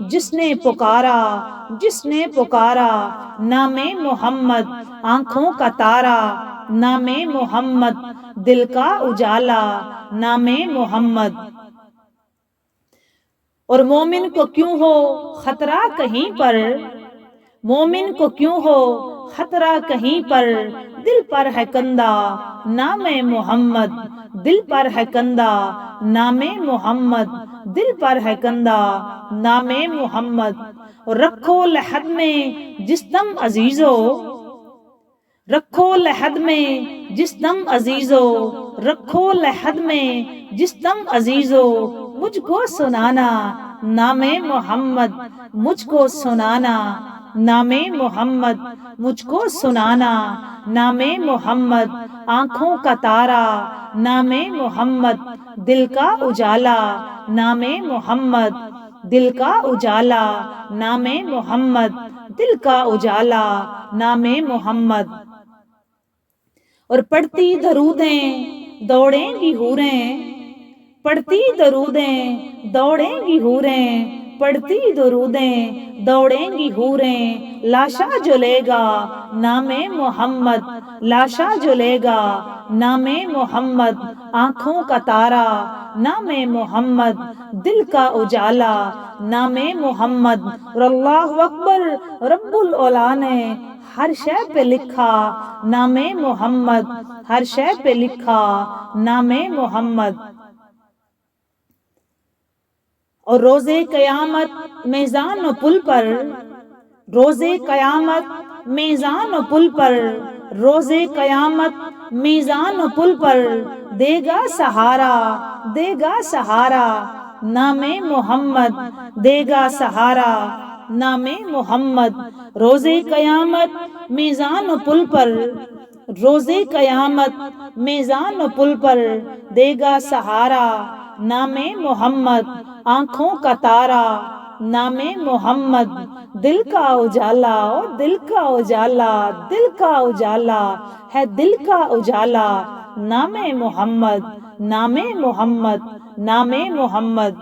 جس نے پکارا، جس نے پکارا نام محمد آنکھوں کا تارا، نام محمد دل کا اجالا، نام محمد۔ اور مومن کو کیوں ہو خطرہ کہیں پر، مومن کو کیوں ہو خطرہ کہیں پر، دل پر ہے کندہ نام محمد، دل پر ہے کندہ نام محمد، دل پر ہے کندہ نام محمد۔ رکھو لحد میں جس دم عزیزو، رکھو لحد میں جس دم عزیزو، رکھو لحد میں جس دم عزیزو، مجھ کو سنانا نام محمد، مجھ کو سنانا نام محمد، مجھ کو سنانا نام محمد، آنکھوں کا تارا نام محمد، دل کا اجالا نام محمد، دل کا اجالا نام محمد، دل کا اجالا نام محمد۔ اور پڑھتی درودیں دوڑیں گی حوریں، پڑھتی درودیں دوڑیں گی حوریں، پڑھتی درودیں دوڑیں گی حوریں، لاشا جلے گا نام محمد، لاشا جلے گا نام محمد، آنکھوں کا تارا نام محمد، دل کا اجالا نام محمد۔ اور اللہ اکبر، رب العلا نے ہر شے پہ لکھا نام محمد، ہر شے پہ لکھا نام محمد۔ اور روز قیامت میزان و پل پر، روز قیامت میزان و پل پر، روز قیامت میزان و پل پر، دے گا سہارا، دے گا سہارا نام محمد، دے گا سہارا نام محمد۔ روز قیامت میزان و پل پر، روز قیامت میزان و پل پر، دے گا سہارا نام محمد، آنکھوں کا تارا نام محمد، دل کا اجالا، اور دل کا اجالا، دل کا اجالا ہے، دل کا اجالا نام محمد، نام محمد، نام محمد۔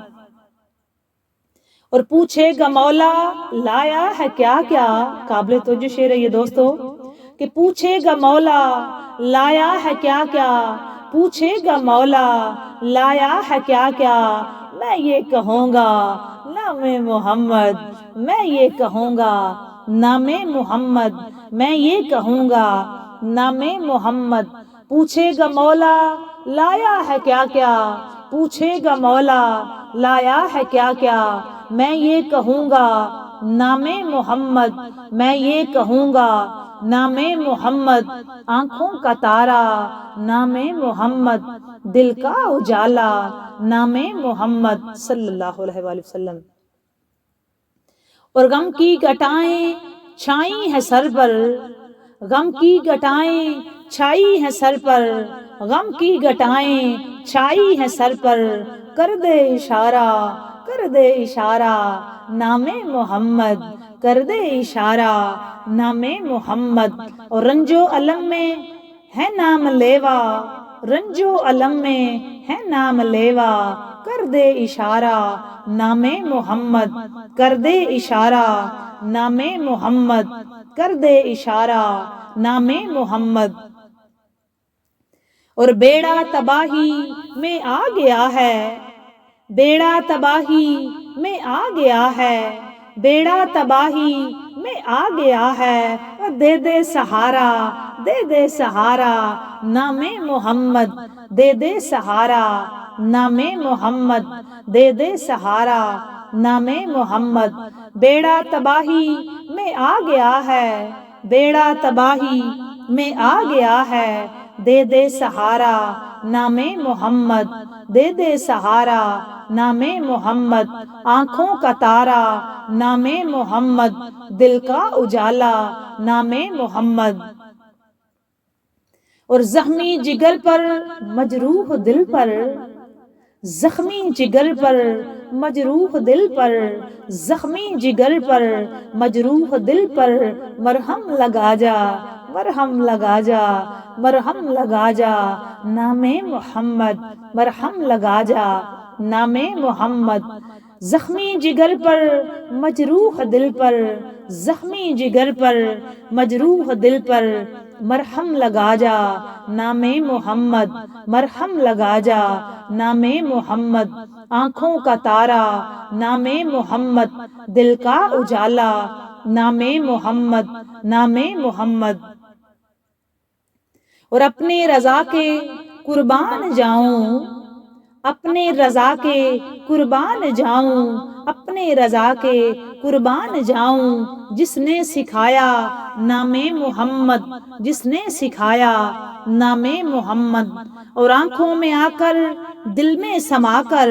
اور پوچھے گا مولا لایا ہے کیا کیا، قابل توجہ شعر ہے یہ دوستو، کہ پوچھے گا مولا لایا ہے کیا کیا، پوچھے گا مولا لایا ہے کیا کیا، میں یہ کہوں گا نام محمد، میں یہ کہوں گا نام محمد، میں یہ کہوں گا نام محمد۔ پوچھے گا مولا لایا ہے کیا کیا، پوچھے گا مولا لایا ہے کیا کیا، میں یہ کہوں گا نام محمد، میں یہ کہوں گا نام محمد، آنکھوں کا تارا نام محمد، دل کا اجالا نام محمد صلی اللہ علیہ وآلہ وسلم۔ اور غم کی گھٹائیں چھائی ہیں سر پر، غم کی گھٹائیں چھائی ہیں سر پر، غم کی گھٹائیں چھائی ہیں سر پر، کر دے اشارہ، کر دے اشارہ نام محمد، کر دے اشارہ نام محمد۔ اور رنجو علم میں ہے نام لیوا، رنجو علم میں ہے نام لیوا، کر دے اشارہ نام محمد، کر دے اشارہ نام محمد، کر دے اشارہ نام محمد۔ اور بیڑا تباہی میں آ گیا ہے، بیڑا تباہی میں آ گیا ہے، بیڑا تباہی میں آ گیا ہے، دے دے سہارا، دے دے سہارا نام محمد، دے دے سہارا نام محمد، دے دے سہارا نام محمد۔ بیڑا تباہی میں آ گیا ہے، بیڑا تباہی میں آ گیا ہے، دے دے سہارا نام محمد، دے دے سہارا نام محمد، آنکھوں کا تارا نام محمد، دل کا اجالا نام محمد۔ اور زخمی جگر پر مجروح دل پر، زخمی جگر پر مجروح دل پر، زخمی جگر پر مجروح دل پر، مرہم لگا جا، مرہم لگا جا، مرہم لگا جا نام محمد، مرہم لگا جا نام محمد۔ زخمی جگر پر مجروح دل پر، زخمی جگر پر مجروح دل پر مرہم لگا جا نام محمد، مرہم لگا جا نام محمد، آنکھوں کا تارا نام محمد، دل کا اجالا نام محمد، نام محمد۔ اور اپنے رضا کے قربان جاؤں، اپنے رضا کے قربان جاؤں، اپنے رضا کے قربان جاؤں، جس نے سکھایا نام محمد، جس نے سکھایا نام محمد۔ اور آنکھوں میں آ کر دل میں سما کر،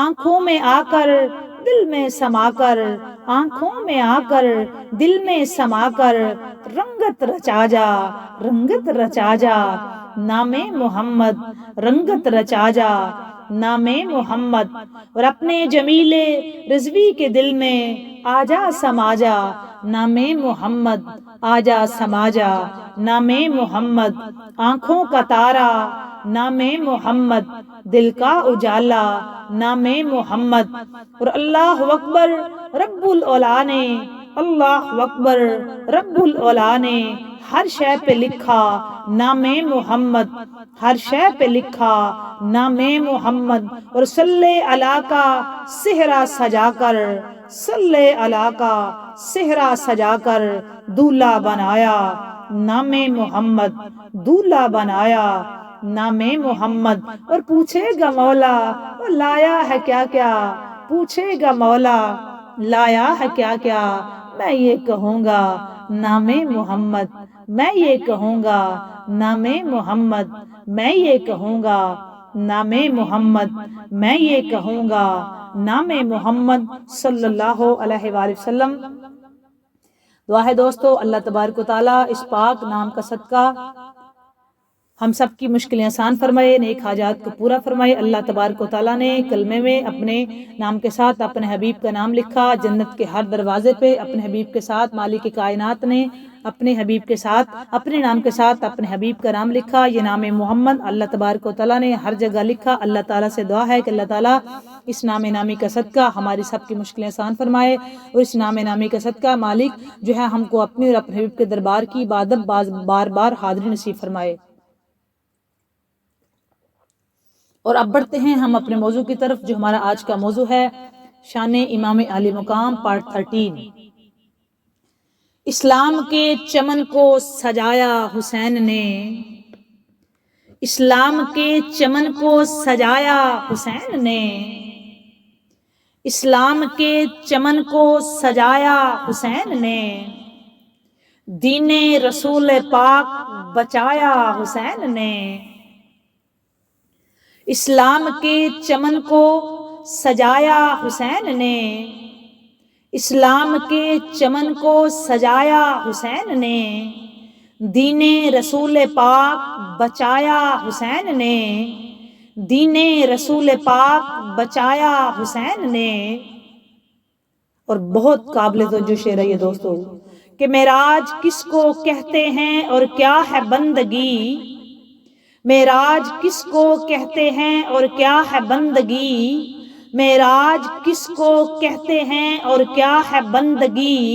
آنکھوں میں آ کر دل میں سما کر، آنکھوں میں آ کر دل میں سما کر رنگت رچا جا، رنگت رچا جا نام محمد، رنگت رچا جا نام محمد۔ اور اپنے جمیل رضوی کے دل میں آجا سما جا نام محمد، آجا سما جا نام محمد، آنکھوں کا تارا نام محمد، دل کا اجالا نام محمد۔ اور اللہ اکبر رب العلا نے، اللہ اکبر رب العلا نے ہر شے پہ لکھا نام محمد، ہر شے پہ لکھا نام محمد۔ اور صلی اللہ کا صحرا سجا کر، صلی اللہ کا صحرا سجا کر دولہا بنایا نام محمد، دولہا بنایا نام محمد۔ اور پوچھے گا مولا وہ لایا ہے کیا کیا، پوچھے گا مولا لایا ہے کیا کیا، میں یہ کہوں گا نام محمد، میں یہ کہوں گا نام محمد، میں یہ کہوں گا نام محمد، میں یہ کہوں گا نام محمد صلی اللہ علیہ وآلہ وسلم۔ دعا ہے دوستو اللہ تبارک و تعالیٰ اس پاک نام کا صدقہ ہم سب کی مشکلیں آسان فرمائے، نیک حاجات کو پورا فرمائے۔ اللہ تبارک و تعالیٰ نے کلمے میں اپنے نام کے ساتھ اپنے حبیب کا نام لکھا، جنت کے ہر دروازے پہ اپنے حبیب کے ساتھ مالک کائنات نے اپنے حبیب کے ساتھ اپنے نام کے ساتھ اپنے حبیب کا نام لکھا، یہ نام محمد اللہ تبارک و تعالیٰ نے ہر جگہ لکھا۔ اللہ تعالیٰ سے دعا ہے کہ اللہ تعالیٰ اس نام نامی کا صدقہ ہماری سب کی مشکلیں آسان فرمائے، اور اس نام نامی کا صدقہ مالک جو ہے ہم کو اپنی اور اپنے حبیب کے دربار کی عبادت بار بار حاضری نصیب فرمائے۔ اور اب بڑھتے ہیں ہم اپنے موضوع کی طرف، جو ہمارا آج کا موضوع ہے شان امام علی مقام پارٹ 13۔ اسلام کے چمن کو سجایا حسین نے، اسلام کے چمن کو سجایا حسین نے، اسلام کے چمن کو سجایا حسین نے، دین رسول پاک بچایا حسین نے، اسلام کے چمن کو سجایا حسین نے، اسلام کے چمن کو سجایا حسین نے، دین رسول پاک بچایا حسین نے، دین رسول پاک بچایا حسین نے۔ اور بہت قابل توجہ شعر ہے یہ دوستو کہ معراج کس کو کہتے ہیں اور کیا ہے بندگی، معراج کس کو کہتے ہیں اور کیا ہے بندگی، معراج کس کو کہتے ہیں اور کیا ہے بندگی،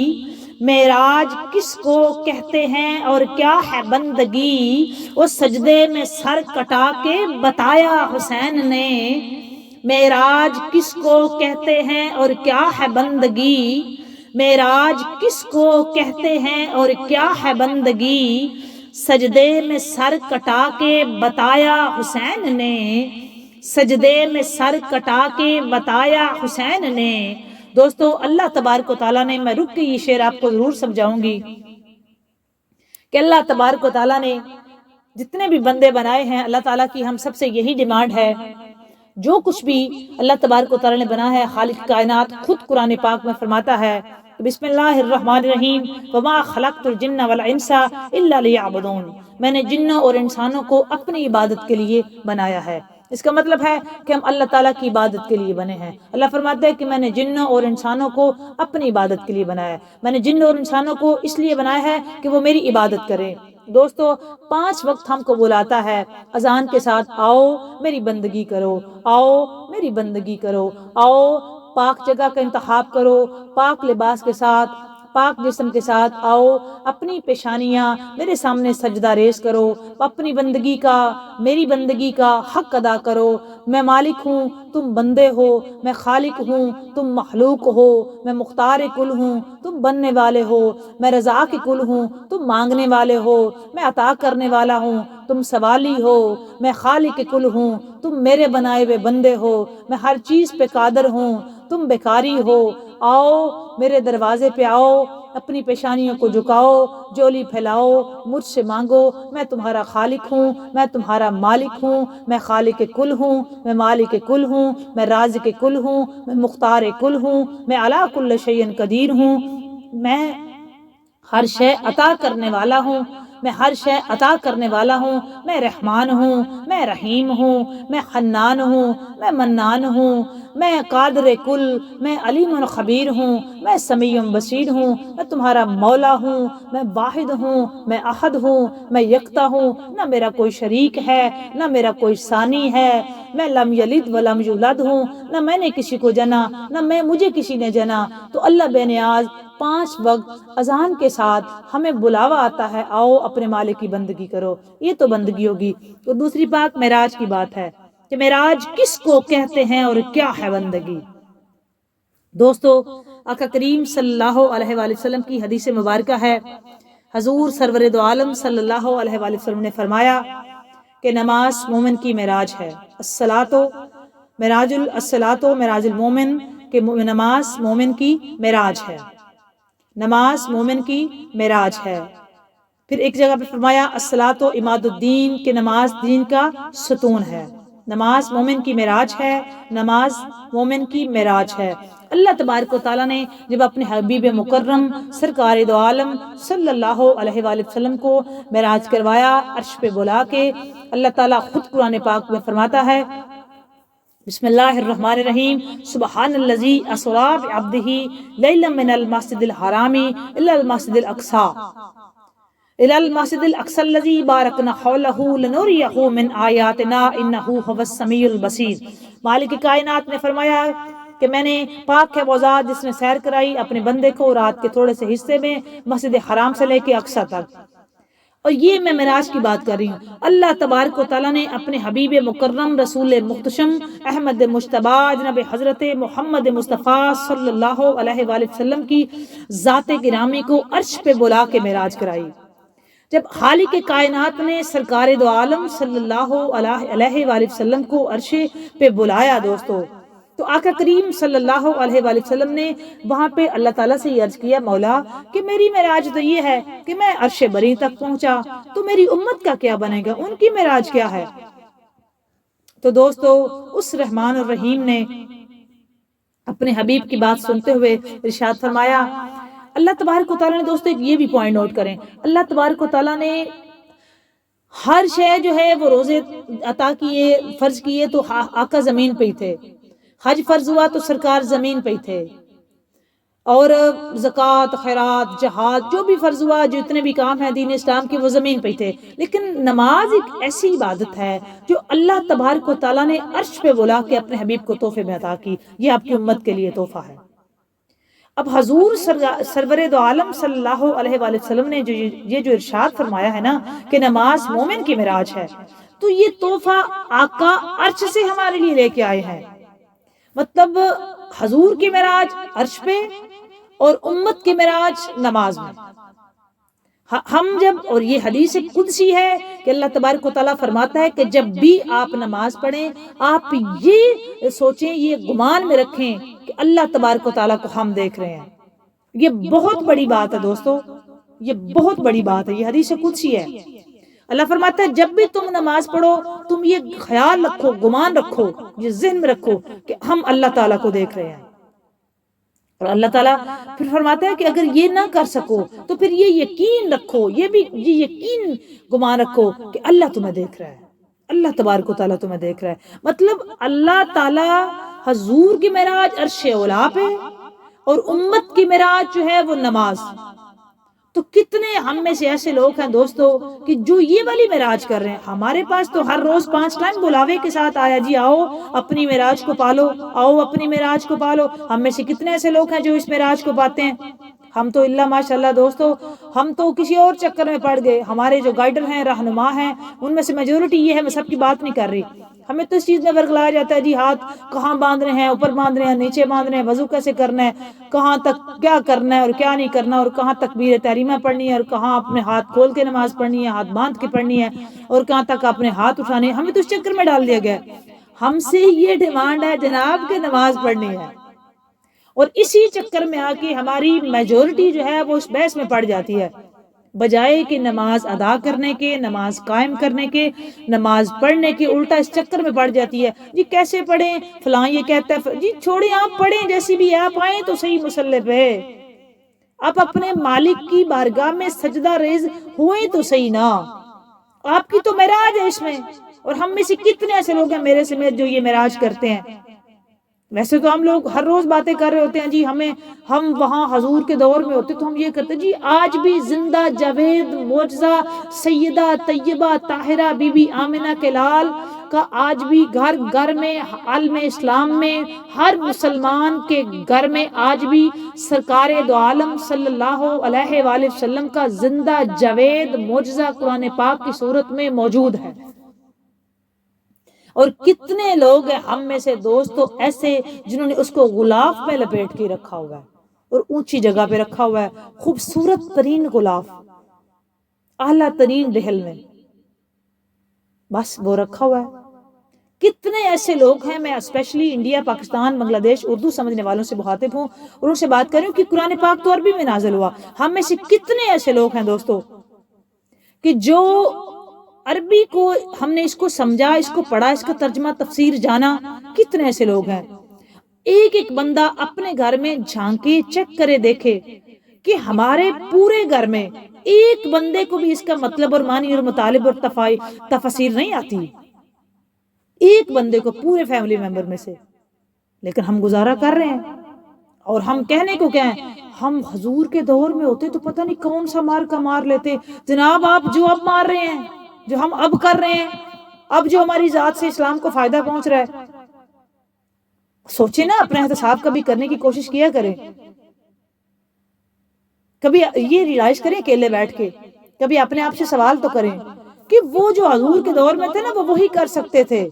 معراج کس کو کہتے ہیں اور کیا ہے بندگی، وہ سجدے میں سر کٹا کے بتایا حسین نے، معراج کس کو کہتے ہیں اور کیا ہے بندگی، معراج کس کو کہتے ہیں اور کیا ہے بندگی، سجدے میں سر کٹا کے بتایا حسین نے، سجدے میں سر کٹا کے بتایا حسین نے۔ دوستو اللہ تبارک و تعالیٰ نے، میں رک کے یہ شعر آپ کو ضرور سمجھاؤں گی کہ اللہ تبارک و تعالیٰ نے جتنے بھی بندے بنائے ہیں، اللہ تعالیٰ کی ہم سب سے یہی ڈیمانڈ ہے، جو کچھ بھی اللہ تبارک و تعالیٰ نے بنا ہے، خالق کائنات خود قرآن پاک میں فرماتا ہے بسم اللہ الرحمن الرحیم وما خلقت الجن والانس الا لیعبدون، میں نے جنوں اور انسانوں کو اپنی عبادت کے لیے بنایا ہے۔ اس کا مطلب ہے کہ ہم اللہ تعالیٰ کی عبادت کے لیے بنے ہیں۔ اللہ فرماتے ہیں کہ میں نے جنوں اور انسانوں کو اپنی عبادت کے لیے بنایا ہے، میں نے جن اور انسانوں کو اس لیے بنایا ہے کہ وہ میری عبادت کریں۔ دوستو 5 وقت ہم کو بلاتا ہے اذان کے ساتھ، آؤ میری بندگی کرو، آؤ میری بندگی کرو، آؤ پاک جگہ کا انتخاب کرو، پاک لباس کے ساتھ، پاک جسم کے ساتھ آؤ، اپنی پیشانیاں میرے سامنے سجدہ ریز کرو، اپنی بندگی کا، میری بندگی کا حق ادا کرو۔ میں مالک ہوں، تم بندے ہو، میں خالق ہوں، تم مخلوق ہو، میں مختار کل ہوں، تم بننے والے ہو، میں رزاق کل ہوں، تم مانگنے والے ہو، میں عطا کرنے والا ہوں، تم سوالی ہو، میں خالق کل ہوں، تم میرے بنائے ہوئے بندے ہو، میں ہر چیز پہ قادر ہوں، تم بیکاری ہو۔ آؤ میرے دروازے پہ آؤ، اپنی پیشانیوں کو جھکاؤ، جولی پھیلاؤ، مجھ سے مانگو، میں تمہارا خالق ہوں، میں تمہارا مالک ہوں، میں خالق کل ہوں، میں مالک کل ہوں، میں رازق کل ہوں، میں مختار کل ہوں، میں علی کل شیء قدیر ہوں، میں ہر شے عطا کرنے والا ہوں، میں ہر شے عطا کرنے والا ہوں، میں رحمان ہوں، میں رحیم ہوں، میں حنان ہوں، میں منان ہوں، میں قادر کل، میں علیم خبیر ہوں، میں سمیع بصیر ہوں، میں تمہارا مولا ہوں، میں واحد ہوں، میں احد ہوں، میں یکتا ہوں، نہ میرا کوئی شریک ہے، نہ میرا کوئی ثانی ہے، میں لم یلد ولم یولد ہوں، نہ میں نے کسی کو جنا، نہ مجھے کسی نے جنا۔ تو اللہ بے نیاز 5 وقت اذان کے ساتھ ہمیں بلاوا آتا ہے، آؤ اپنے مالک کی بندگی کرو، یہ تو بندگی ہوگی۔ تو دوسری بات معراج کی بات ہے کہ معراج کس کو کہتے ہیں اور کیا ہے بندگی۔ دوستو، آقا کریم صلی اللہ علیہ وآلہ وسلم کی حدیث مبارکہ ہے، حضور سرور دو عالم صلی اللہ علیہ وآلہ وسلم نے فرمایا کہ نماز مومن کی معراج ہے، الصلاۃ معراج المومن، کہ نماز مومن کی معراج ہے، نماز مومن کی معراج ہے۔ پھر ایک جگہ پہ فرمایا الصلاۃ عماد الدین، کہ نماز دین کا ستون ہے، نماز مومن کی معراج ہے، نماز مومن کی معراج ہے۔ اللہ تبارک و تعالیٰ نے جب اپنے حبیب مکرم سرکار دو عالم صلی اللہ علیہ وآلہ وسلم کو معراج کروایا، عرش پہ بلا کے، اللہ تعالیٰ خود قرآن پاک میں فرماتا ہے، بسم اللہ الرحمن الرحیم، سبحان الذی اسری بعبدہ لیلا من المسجد الحرام الی المسجد الاقصی الذی بارکنا حولہ لنریہ من آیاتنا انہ هو السمیع البصیر۔ مالک کائنات نے فرمایا کہ میں نے پاک ہے وہ ذات جس نے سیر کرائی اپنے بندے کو رات کے تھوڑے سے حصے میں مسجد حرام سے لے کے اقصی تک، اور یہ میں معراج کی بات کر رہی ہوں۔ اللہ تبارک و تعالیٰ نے اپنے حبیب مکرم رسول محتشم احمد مجتبی جناب حضرت محمد مصطفیٰ صلی اللہ علیہ وآلہ وسلم کی ذات گرامی کو عرش پہ بلا کے معراج کرائی۔ جب خالق کائنات نے سرکار دو عالم صلی اللہ علیہ وآلہ وسلم کو عرش پہ بلایا دوستو، تو آقا کریم صلی اللہ علیہ وآلہ وسلم نے وہاں پہ اللہ تعالیٰ سے یہ عرض کیا، مولا کہ میری معراج تو یہ ہے کہ میں عرش بری تک پہنچا، تو میری امت کا کیا بنے گا، ان کی معراج کیا ہے؟ تو دوستو، اس رحمان الرحیم نے اپنے حبیب کی بات سنتے ہوئے ارشاد فرمایا، اللہ تبارک و تعالیٰ نے دوستو یہ بھی پوائنٹ نوٹ کریں، اللہ تبارک و تعالیٰ نے ہر شے جو ہے وہ روزے عطا کیے، فرض کیے تو آقا زمین پہ ہی تھے، حج فرض ہوا تو سرکار زمین پہ ہی تھے، اور زکوٰۃ، خیرات، جہاد جو بھی فرض ہوا، جتنے بھی کام ہیں دین اسلام کے، وہ زمین پہ ہی تھے۔ لیکن نماز ایک ایسی عبادت ہے جو اللہ تبارک و تعالیٰ نے عرش پہ بلا کے اپنے حبیب کو تحفے میں عطا کی، یہ آپ کی امت کے لیے تحفہ ہے۔ اب حضور سرور دو عالم صلی اللہ علیہ وآلہ وسلم نے جو ارشاد فرمایا ہے نا کہ نماز مومن کی معراج ہے، تو یہ تحفہ آقا عرش سے ہمارے لیے لے کے آئے ہیں، مطلب حضور کی معراج عرش پہ اور امت کی معراج نماز میں۔ ہم جب، اور یہ حدیث قدسی ہے کہ اللہ تبارک و تعالیٰ فرماتا ہے کہ جب بھی آپ نماز پڑھیں آپ یہ سوچیں، یہ گمان میں رکھیں کہ اللہ تبارک و تعالیٰ کو ہم دیکھ رہے ہیں۔ یہ بہت بڑی بات ہے دوستو، یہ بہت بڑی بات ہے، یہ حدیث قدسی ہے۔ اللہ فرماتا ہے جب بھی تم نماز پڑھو تم یہ خیال رکھو، گمان رکھو، یہ ذہن میں رکھو کہ ہم اللہ تعالیٰ کو دیکھ رہے ہیں۔ اور اللہ تعالیٰ پھر فرماتا ہے کہ اگر یہ نہ کر سکو تو پھر یہ یقین رکھو، یہ یقین گمان رکھو کہ اللہ تمہیں دیکھ رہا ہے، اللہ تبارک و تعالیٰ تمہیں دیکھ رہا ہے۔ مطلب اللہ تعالیٰ حضور کی معراج عرش اولا پہ اور امت کی معراج جو ہے وہ نماز۔ تو کتنے ہم میں سے ایسے لوگ ہیں دوستو کہ جو یہ والی معراج کر رہے ہیں. ہمارے پاس تو ہر روز 5 ٹائم بلاوے کے ساتھ آیا جی آؤ اپنی معراج کو پالو، آؤ اپنی معراج کو پالو. ہم میں سے کتنے ایسے لوگ ہیں جو اس معراج کو پاتے ہیں؟ ہم تو اللہ ماشاءاللہ دوستو ہم تو کسی اور چکر میں پڑ گئے. ہمارے جو گائیڈر ہیں، رہنما ہیں، ان میں سے میجورٹی یہ ہے، میں سب کی بات نہیں کر رہی، ہمیں تو اس چیز میں ورگلایا جاتا ہے جی ہاتھ کہاں باندھنے ہیں، اوپر باندھنے ہیں، نیچے باندھنے ہیں، وضو کیسے کرنا ہے، کہاں تک کیا کرنا ہے اور کیا نہیں کرنا، اور کہاں تکبیر تحریمہ پڑھنی ہے، اور کہاں اپنے ہاتھ کھول کے نماز پڑھنی ہے، ہاتھ باندھ کے پڑھنی ہے، اور کہاں تک اپنے ہاتھ اٹھانے ہیں. ہمیں تو اس چکر میں ڈال دیا گیا. ہم سے یہ ڈیمانڈ ہے جناب کہ نماز پڑھنی ہے، اور اسی چکر میں آ کے ہماری میجورٹی جو ہے وہ اس بحث میں پڑ جاتی ہے، بجائے کہ نماز ادا کرنے کے، نماز قائم کرنے کے، نماز پڑھنے کے، الٹا اس چکر میں پڑ جاتی ہے. جی کیسے پڑھیں، فلاں یہ کہتا ہے، جی چھوڑیں آپ پڑھیں جیسی بھی آپ آئیں تو صحیح مصلی پہ، آپ اپنے مالک کی بارگاہ میں سجدہ ریز ہوئے تو صحیح نا. آپ کی تو معراج ہے اس میں، اور ہم میں سے کتنے ایسے لوگ ہیں میرے سمیت جو یہ معراج کرتے ہیں. ویسے تو ہم لوگ ہر روز باتیں کر رہے ہوتے ہیں جی، ہم وہاں حضور کے دور میں ہوتے تو ہم یہ کرتے جی. آج بھی زندہ جاوید معجزہ سیدہ طیبہ طاہرہ بی بی آمنہ کے لال کا آج بھی گھر گھر میں، عالم اسلام میں، ہر مسلمان کے گھر میں آج بھی سرکار دو عالم صلی اللہ علیہ وآلہ وسلم کا زندہ جاوید معجزہ قرآن پاک کی صورت میں موجود ہے. اور کتنے لوگ ہیں ہم میں سے دوستو ایسے جنہوں نے اس کو غلاف میں لپیٹ کے رکھا ہوا ہے اور اونچی جگہ پہ رکھا ہوا ہے، خوبصورت ترین غلاف، اعلیٰ ترین ڈھیل میں بس وہ رکھا ہوا ہے. کتنے ایسے لوگ ہیں، میں اسپیشلی انڈیا، پاکستان، بنگلہ دیش اردو سمجھنے والوں سے مخاطب ہوں اور ان سے بات کر رہی ہوں کہ قرآن پاک تو عربی میں نازل ہوا. ہم میں سے کتنے ایسے لوگ ہیں دوستو کہ جو عربی کو ہم نے اس کو سمجھا، اس کو پڑھا، اس کا ترجمہ تفسیر جانا. کتنے ایسے لوگ ہیں. ایک ایک بندہ اپنے گھر میں جھانکے، چیک کرے، دیکھے کہ ہمارے پورے گھر میں ایک بندے کو بھی اس کا مطلب اور معنی اور مطالب اور تفسیر نہیں آتی، ایک بندے کو پورے فیملی ممبر میں سے. لیکن ہم گزارا کر رہے ہیں، اور ہم کہنے کو کیا ہیں، ہم حضور کے دور میں ہوتے تو پتہ نہیں کون سا مار کا مار لیتے. جناب آپ جو اب مار رہے ہیں، جو ہم اب کر رہے ہیں، اب جو ہماری ذات سے اسلام کو فائدہ پہنچ رہا ہے، سوچیں نا، اپنے احتساب کبھی کرنے کی کوشش کیا کریں، کبھی یہ ریلائز کریں اکیلے بیٹھ کے، کبھی اپنے آپ سے سوال تو کریں کہ وہ جو حضور کے دور میں تھے نا، وہ وہی کر سکتے تھے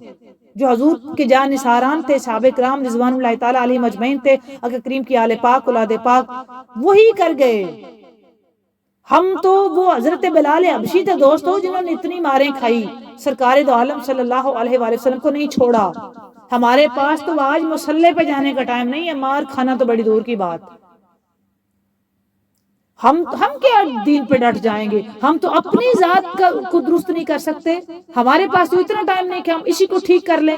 جو حضور کے جان نثاران تھے، صحابہ کرام رضوان اللہ تعالیٰ علیہم اجمعین تھے، آقا کریم کی آل پاک، اولاد پاک، وہی کر گئے. ہم تو وہ حضرت بلال حبشی تھے دوستو جنہوں نے اتنی ماریں کھائی، سرکار دو عالم صلی اللہ علیہ وآلہ وسلم کو نہیں چھوڑا. ہمارے پاس تو آج مصلی پہ جانے کا ٹائم نہیں ہے، مار کھانا تو بڑی دور کی بات. ہم کیا دین پہ ڈٹ جائیں گے، ہم تو اپنی ذات کو درست نہیں کر سکتے، ہمارے پاس تو اتنا ٹائم نہیں کہ ہم اسی کو ٹھیک کر لیں.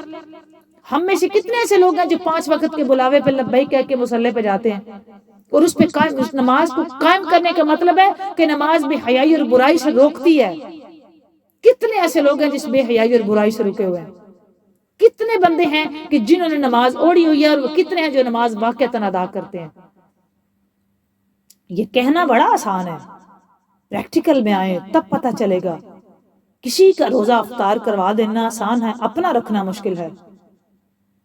ہم میں سے کتنے ایسے لوگ ہیں جو 5 وقت کے بلاوے پہ لبیک کہہ کے مصلی پہ جاتے ہیں، اور اس پہ اس نماز کو قائم کرنے کا مطلب ہے کہ نماز بے حیائی اور برائی سے روکتی ہے. کتنے ایسے لوگ ہیں جس بے حیائی اور برائی سے رکے ہوئے ہیں. کتنے بندے ہیں کہ جنہوں نے نماز اوڑی ہوئی ہے، اور وہ کتنے ہیں جو نماز واقعتاً ادا کرتے ہیں. یہ کہنا بڑا آسان ہے، پریکٹیکل میں آئے تب پتہ چلے گا. کسی کا روزہ افطار کروا دینا آسان ہے، اپنا رکھنا مشکل ہے.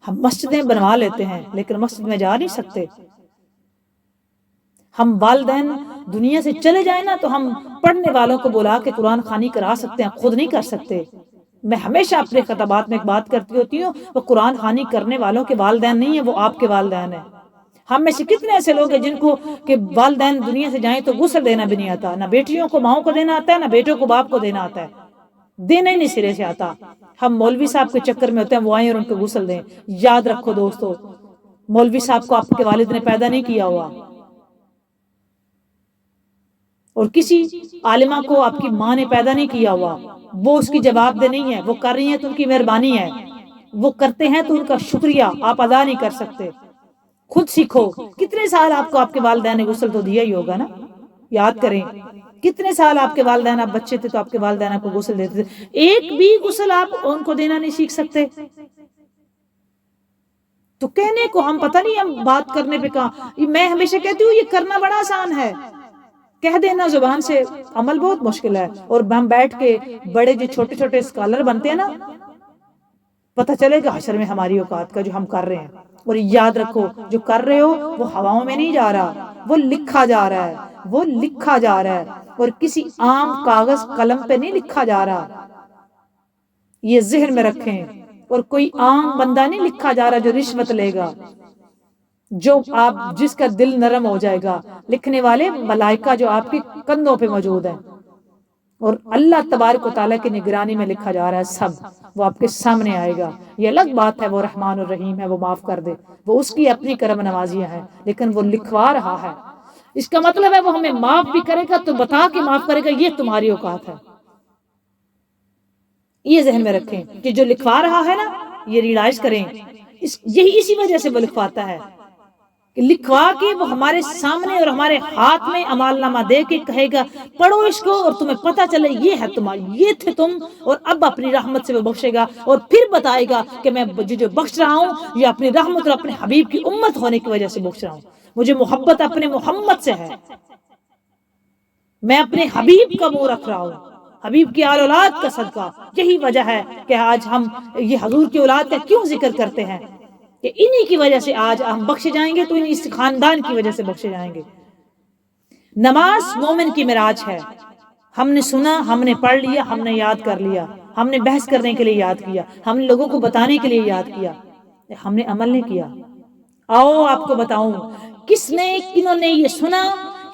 ہم مسجدیں بنوا لیتے ہیں لیکن مسجد میں جا نہیں سکتے. ہم والدین دنیا سے چلے جائیں نا تو ہم پڑھنے والوں کو بلا کے قرآن خوانی کرا سکتے ہیں، خود نہیں کر سکتے. میں ہمیشہ اپنے خطابات میں ایک بات کرتی ہوتی ہوں، وہ قرآن خوانی کرنے والوں کے والدین نہیں ہیں، وہ آپ کے والدین ہیں. ہم میں سے کتنے ایسے لوگ ہیں جن کو کہ والدین دنیا سے جائیں تو غسل دینا بھی نہیں آتا، نہ بیٹیوں کو ماؤں کو دینا آتا ہے، نہ بیٹوں کو باپ کو دینا آتا ہے، دینا ہی نہیں سرے سے آتا. ہم مولوی صاحب کے چکر میں ہوتے ہیں، وہ آئیں اور ان کو غسل دیں. یاد رکھو دوستو، مولوی صاحب کو آپ کے والد نے پیدا نہیں کیا ہوا، اور کسی عالمہ کو آپ کی ماں نے پیدا نہیں کیا ہوا. وہ اس کی جواب دہ نہیں ہے، وہ کر رہی ہیں تو ان کی مہربانی ہے، وہ کرتے ہیں تو ان کا شکریہ آپ ادا نہیں کر سکتے. خود سیکھو. کتنے سال آپ کو آپ کے والدین نے غسل تو دیا ہی ہوگا نا، یاد کریں. کتنے سال آپ کے والدین، آپ بچے تھے تو آپ کے والدین آپ کو غسل دیتے تھے، ایک بھی غسل آپ ان کو دینا نہیں سیکھ سکتے. تو کہنے کو ہم پتہ نہیں، ہم بات کرنے پہ کہاں. میں ہمیشہ کہتی ہوں یہ کرنا بڑا آسان ہے، کہہ دینا زبان سے، عمل بہت مشکل ہے. اور ہم بیٹھ کے بڑے جو چھوٹے چھوٹے اسکالر بنتے ہیں نا، پتہ چلے گا حشر میں ہماری اوقات کا جو ہم کر رہے ہیں. اور یاد رکھو جو کر رہے ہو وہ ہواؤں میں نہیں جا رہا، وہ لکھا جا رہا ہے، وہ لکھا جا رہا ہے، اور کسی عام کاغذ قلم پہ نہیں لکھا جا رہا. یہ ذہن میں رکھیں. اور کوئی عام بندہ نہیں لکھا جا رہا جو رشوت لے گا، جو آپ جس کا دل نرم ہو جائے گا. لکھنے والے ملائکہ جو آپ کے کندھوں پہ موجود ہیں، اور اللہ تبارک و تعالیٰ کی نگرانی میں لکھا جا رہا ہے. سب وہ آپ کے سامنے آئے گا. یہ الگ بات ہے وہ رحمان الرحیم ہے، وہ معاف کر دے، وہ اس کی اپنی کرم نوازیاں ہیں، لیکن وہ لکھوا رہا ہے. اس کا مطلب ہے وہ ہمیں معاف بھی کرے گا تو بتا کے معاف کرے گا یہ تمہاری اوقات ہے. یہ ذہن میں رکھیں کہ جو لکھوا رہا ہے نا، یہ ریلائز کریں، یہی اسی وجہ سے وہ لکھواتا ہے کہ لکھوا کے وہ ہمارے سامنے اور ہمارے ہاتھ میں اعمال نامہ دے کے کہے گا پڑھو اس کو اور تمہیں پتہ چلے یہ ہے تمہاری، یہ تھے تم، اور اب اپنی رحمت سے وہ بخشے گا. اور پھر بتائے گا کہ میں جو بخش رہا ہوں یہ اپنی رحمت اور اپنے حبیب کی امت ہونے کی وجہ سے بخش رہا ہوں. مجھے محبت اپنے محمد سے ہے، میں اپنے حبیب کا منہ رکھ رہا ہوں، حبیب کی آل اولاد کا صدقہ. یہی وجہ ہے کہ آج ہم یہ حضور کی اولاد کا کیوں ذکر کرتے ہیں، کہ انہی کی وجہ سے آج ہم بخشے جائیں گے، تو انہی اس خاندان کی وجہ سے بخشے جائیں گے. نماز مومن کی معراج ہے. ہم نے سنا، ہم نے پڑھ لیا، ہم نے یاد کر لیا، ہم نے بحث کرنے کے لیے یاد کیا، ہم نے لوگوں کو بتانے کے لیے یاد کیا، ہم نے عمل نہیں کیا. آؤ آپ کو بتاؤں کنہوں نے یہ سنا،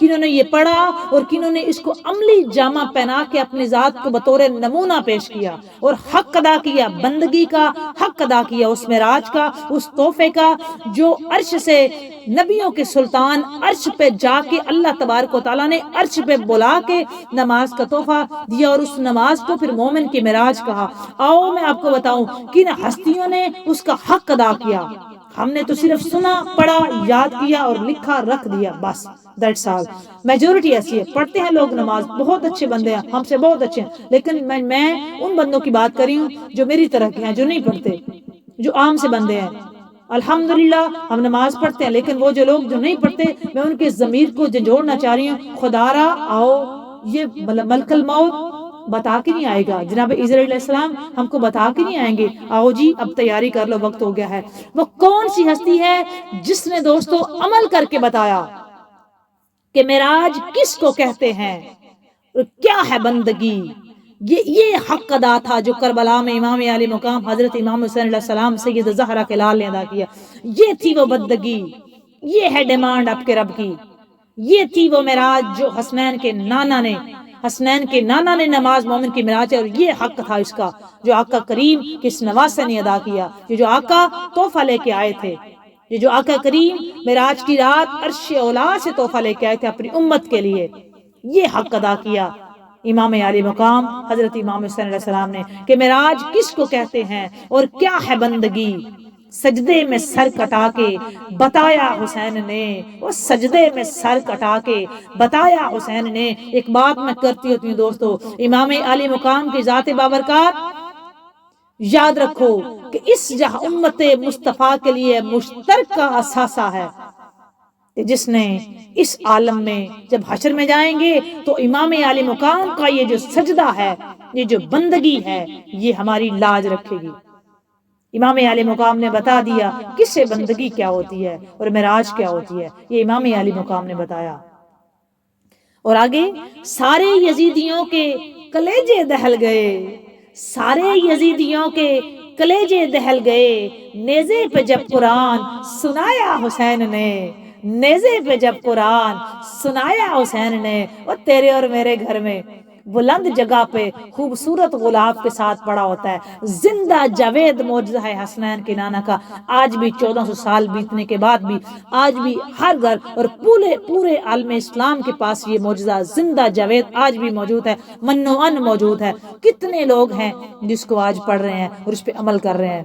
کنہوں نے یہ پڑھا، اور کنہوں نے اس کو عملی جامہ پہنا کے اپنی ذات کو بطور نمونہ پیش کیا اور حق ادا کیا، بندگی کا حق ادا کیا، اس معراج کا، اس تحفے کا جو عرش سے نبیوں کے سلطان عرش پہ جا کے اللہ تبارک و تعالیٰ نے عرش پہ بلا کے نماز کا تحفہ دیا، اور اس نماز کو پھر مومن کی معراج کہا. آؤ میں آپ کو بتاؤں کن ہستیوں نے اس کا حق ادا کیا. ہم نے تو صرف سنا، پڑھا، یاد کیا اور لکھا رکھ دیا، بس دیٹس آل. میجورٹی ایسی ہے، پڑھتے ہیں لوگ نماز، بہت اچھے بندے ہیں، ہم سے بہت اچھے ہیں، لیکن میں ان بندوں کی بات کر رہی ہوں جو میری طرح کے ہیں، جو نہیں پڑھتے، جو عام سے بندے ہیں. الحمدللہ ہم نماز پڑھتے ہیں، لیکن وہ جو لوگ جو نہیں پڑھتے، میں ان کے ضمیر کو جھنجھوڑنا چاہ رہی ہوں. خدا را آؤ، یہ ملک الموت بتا کے نہیں آئے گا. جناب عزرائیل علیہ السلام ہم کو بتا کے نہیں آئیں گے آؤ جی اب تیاری کر لو، وقت ہو گیا ہے. وہ کون سی ہستی ہے جس نے دوستو عمل کر کے بتایا کہ معراج کس کو کہتے ہیں، کیا ہے بندگی. یہ حق ادا تھا جو کربلا میں امام علی مقام حضرت امام حسین علیہ السلام سید زہرا کے لال نے ادا کیا. یہ تھی وہ بندگی، یہ ہے ڈیمانڈ آپ کے رب کی. یہ تھی وہ معراج جو حسنین کے نانا نے نماز مومن کی معراج ہے، اور یہ حق تھا اس کا جو آقا کریم کس نواسے نے ادا کیا. یہ جو آقا تحفہ لے کے آئے تھے، یہ جو آقا کریم معراج کی رات عرش اولا سے تحفہ لے کے آئے تھے اپنی امت کے لیے، یہ حق ادا کیا امام علی مقام حضرت امام حسین علیہ السلام نے کہ معراج کس کو کہتے ہیں اور کیا ہے بندگی. سجدے میں سر کٹا کے بتایا حسین نے، وہ سجدے میں سر کٹا کے بتایا حسین نے. ایک بات میں کرتی ہوتی ہوں دوستو، امام علی مقام کی ذات بابرکات یاد رکھو کہ اس جہاں امت مصطفیٰ کے لیے مشترکہ اثاثہ ہے، جس نے اس عالم میں جب حشر میں جائیں گے تو امام علی مقام کا یہ جو سجدہ ہے، یہ جو بندگی ہے، یہ ہماری لاج رکھے گی. امام علی مقام نے بتا دیا کس سے بندگی کیا ہوتی ہے اور معراج کیا ہوتی ہے، یہ امام علی مقام نے بتایا. اور آگے سارے یزیدیوں کے کلیجے دہل گئے، سارے یزیدیوں کے کلیجے دہل گئے، نیزے پہ جب قرآن سنایا حسین نے، نیزے پہ جب قرآن سنایا حسین نے. اور تیرے اور میرے گھر میں بلند جگہ پہ خوبصورت غلاف کے ساتھ پڑا ہوتا ہے زندہ جاوید معجزہ ہے حسنین کے نانا کا. آج بھی 1400 سال بیتنے کے بعد بھی آج بھی ہر گھر اور پورے عالم اسلام کے پاس یہ معجزہ زندہ جاوید آج بھی موجود ہے، منو ان موجود ہے. کتنے لوگ ہیں جس کو آج پڑھ رہے ہیں اور اس پہ عمل کر رہے ہیں.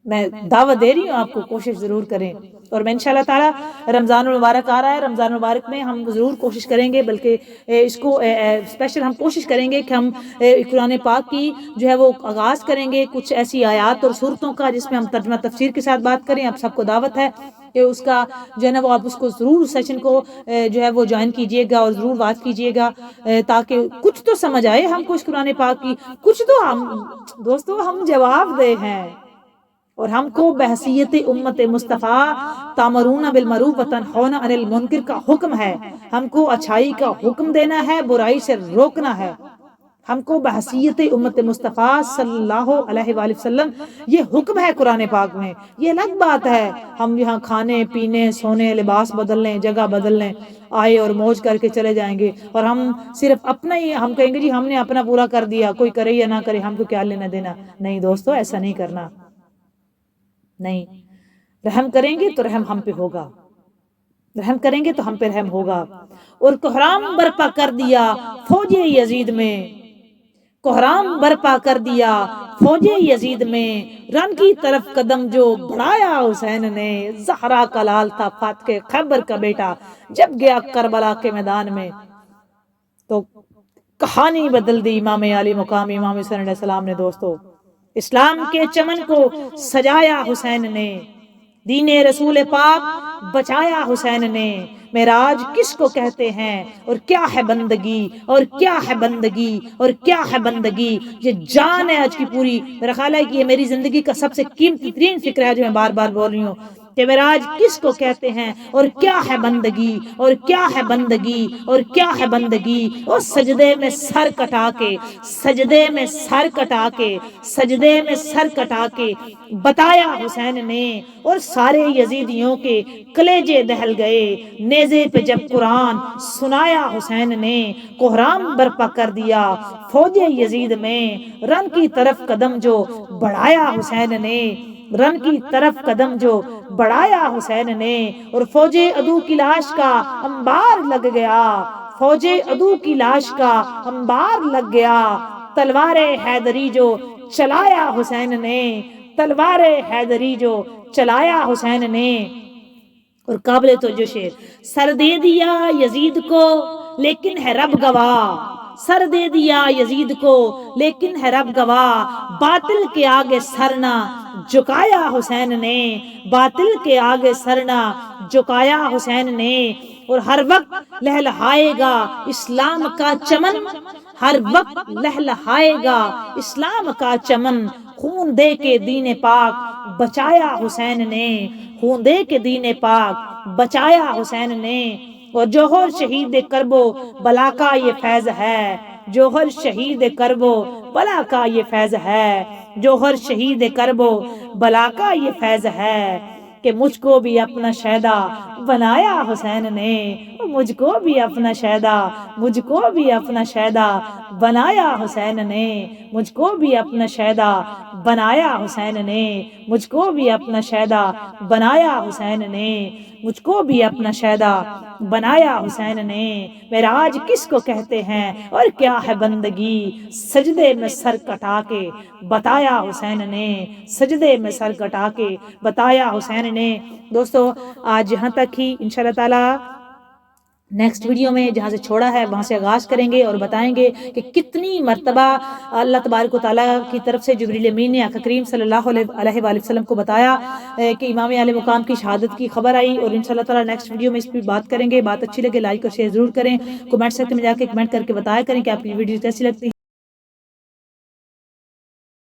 میں دعوت دے رہی ہوں آپ کو، کوشش ضرور کریں. اور میں انشاءاللہ تعالی رمضان المبارک آ رہا ہے، رمضان المبارک میں ہم ضرور کوشش کریں گے، بلکہ اس کو اسپیشل ہم کوشش کریں گے کہ ہم قرآن پاک کی جو ہے وہ آغاز کریں گے کچھ ایسی آیات اور صورتوں کا جس میں ہم ترجمہ تفسیر کے ساتھ بات کریں. آپ سب کو دعوت ہے کہ اس کا جو ہے نا وہ آپ اس کو ضرور سیشن کو جو ہے وہ جوائن کیجئے گا اور ضرور بات کیجئے گا تاکہ کچھ تو سمجھ آئے ہم کو اس قرآن پاک کی، کچھ تو ہم دوستو ہم جواب دے ہیں، اور ہم کو بحثیت امت مصطفیٰ تامرون بالمعروف وتنہون عن المنکر کا حکم ہے، ہم کو اچھائی کا حکم دینا ہے، برائی سے روکنا ہے، ہم کو بحثیت امت مصطفیٰ صلی اللہ علیہ وآلہ وسلم یہ حکم ہے قرآن پاک میں۔ یہ الگ بات ہے ہم یہاں کھانے پینے سونے لباس بدل لیں جگہ بدل لیں آئے اور موج کر کے چلے جائیں گے، اور ہم صرف اپنا ہی ہم کہیں گے جی ہم نے اپنا پورا کر دیا، کوئی کرے یا نہ کرے ہم کو کیا لینا دینا۔ نہیں دوستو، ایسا نہیں کرنا، نہیں، رحم کریں گے تو رحم ہم پہ ہوگا، رحم کریں گے تو ہم پہ رحم ہوگا۔ اور کوہرام برپا کر دیا فوج یزید میں، کوہرام برپا کر دیا فوج یزید میں، رن کی طرف قدم جو بڑھایا حسین نے، زہرا کا لال تھا فاتح خیبر کا بیٹا، جب گیا کربلا کے میدان میں تو کہانی بدل دی امام علی مقام امام حسین علیہ السلام نے۔ دوستو اسلام کے چمن کو سجایا حسین نے، دین رسول پاک بچایا حسین نے۔ معراج کس کو کہتے ہیں اور کیا ہے بندگی، اور کیا ہے بندگی، اور کیا ہے بندگی، یہ جان ہے آج کی پوری۔ میرا خیال ہے کہ یہ میری زندگی کا سب سے قیمتی ترین فکر ہے جو میں بار بار بول رہی ہوں کہ معراج کس کو کہتے ہیں اور کیا ہے بندگی، اور کیا ہے بندگی، اور کیا ہے بندگی۔ اور سجدے میں سر کٹا کے، سجدے میں سر کٹا کے، سجدے میں سر کٹا کے بتایا حسین نے، اور سارے یزیدیوں کے کلیجے دہل گئے۔ نیزے پہ جب قرآن سنایا حسین نے، کوہرام برپا کر دیا فوج یزید میں، رن کی طرف قدم جو بڑھایا حسین نے، رن کی طرف قدم جو بڑھایا حسین نے۔ اور فوج عدو کی لاش کا انبار لگ گیا، فوج عدو کی لاش کا انبار لگ گیا، تلوار حیدری جو چلایا حسین نے، تلوار حیدری جو چلایا حسین نے۔ اور قابل توجہ شعر، سر دے دیا یزید کو لیکن ہے رب گواہ، سر دے دیا یزید کو لیکن ہے رب گواہ، باطل کے آگے سر نہ جھکایا حسین نے، باطل کے آگے سر نہ جھکایا حسین نے۔ اور ہر وقت لہلہائے گا اسلام کا چمن، ہر وقت لہلہائے گا اسلام کا چمن، خون دے کے دین پاک بچایا حسین نے، خون دے کے دین پاک بچایا حسین نے۔ اور جوہر شہید کرب و بلا کا یہ فیض ہے، جوہر شہید کرب و بلا کا یہ فیض ہے، جوہر شہید کرب و بلا کا یہ فیض ہے، کہ مجھ کو بھی اپنا شہدا بنایا حسین نے، مجھ کو بھی اپنا شہدا، مجھ کو بھی اپنا شہدا بنایا حسین نے، مجھ کو بھی اپنا شہدا بنایا حسین نے، مجھ کو بھی اپنا شہدا بنایا حسین نے، مجھ کو بھی اپنا شہدا بنایا حسین نے۔ معراج کس کو کہتے ہیں اور کیا ہے بندگی، سجدے میں سر کٹا کے بتایا حسین نے، سجدے میں سر کٹا کے بتایا حسین نے۔ دوستو آج یہاں تک ہی، انشاءاللہ تعالی نیکسٹ ویڈیو میں جہاں سے چھوڑا ہے وہاں سے آغاز کریں گے اور بتائیں گے کہ کتنی مرتبہ اللہ تبارک و تعالیٰ کی طرف سے جبریل امین نے آقا کریم صلی اللہ علیہ وآلہ وسلم کو بتایا کہ امام علی مقام کی شہادت کی خبر آئی، اور انشاءاللہ تعالیٰ نیکسٹ ویڈیو میں اس پہ بات کریں گے۔ بات اچھی لگے لائک اور شیئر ضرور کریں، کمنٹ سیکشن میں جا کے کمنٹ کر کے بتایا کریں کہ آپ کی ویڈیو کیسی لگتی ہے۔